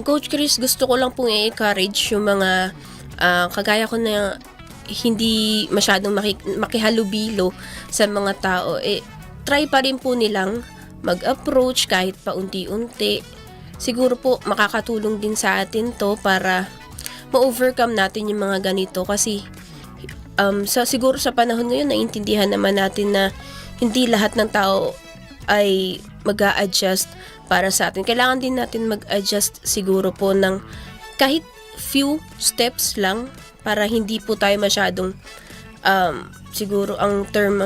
Coach Chris, gusto ko lang pong i-encourage yung mga kagaya ko na hindi masyadong makihalubilo sa mga tao. Try pa rin po nilang mag-approach kahit paunti-unti. Siguro po makakatulong din sa atin to para ma-overcome natin yung mga ganito kasi siguro sa panahon ngayon naiintindihan naman natin na hindi lahat ng tao ay mag-a-adjust para sa atin. Kailangan din natin mag-adjust siguro po ng kahit few steps lang para hindi po tayo masyadong siguro ang term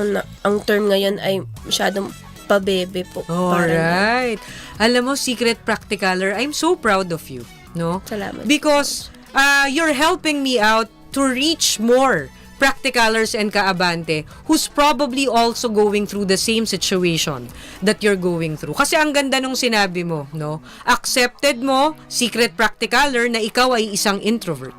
ngayon ay masyadong pabebe po. Alright. Alam mo, Secret Practicaler, I'm so proud of you, no? Salamat. Because you're helping me out to reach more practicalers and kaabante who's probably also going through the same situation that you're going through. Kasi ang ganda nung sinabi mo, no? Accepted mo, Secret Practicaler, na ikaw ay isang introvert.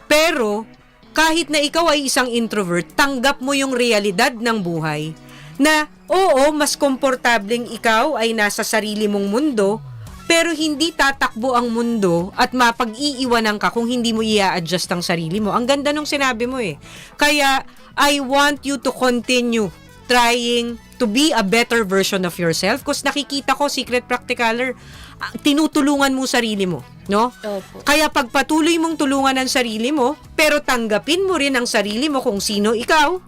Pero, kahit na ikaw ay isang introvert, tanggap mo yung realidad ng buhay na, oo, mas komportableng ikaw ay nasa sarili mong mundo, pero hindi tatakbo ang mundo at mapag-iiwanan ka kung hindi mo i-adjust ang sarili mo. Ang ganda nung sinabi mo eh. Kaya, I want you to continue trying to be a better version of yourself. Kasi nakikita ko, Secret Practicaler, tinutulungan mo sarili mo, no? Opo. Kaya pagpatuloy mong tulungan ang sarili mo, pero tanggapin mo rin ang sarili mo kung sino ikaw,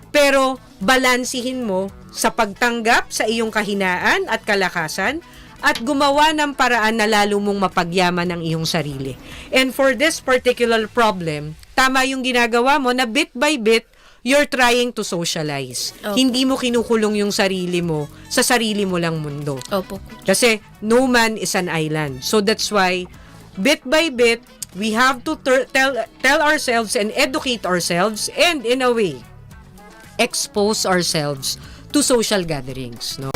pero balansihin mo sa pagtanggap sa iyong kahinaan at kalakasan, at gumawa ng paraan na lalo mong mapagyaman ang iyong sarili. And for this particular problem, tama yung ginagawa mo na bit by bit, you're trying to socialize. Opo. Hindi mo kinukulong yung sarili mo sa sarili mo lang mundo. Opo. Kasi no man is an island. So that's why, bit by bit, we have to tell ourselves and educate ourselves and in a way, expose ourselves to social gatherings. No?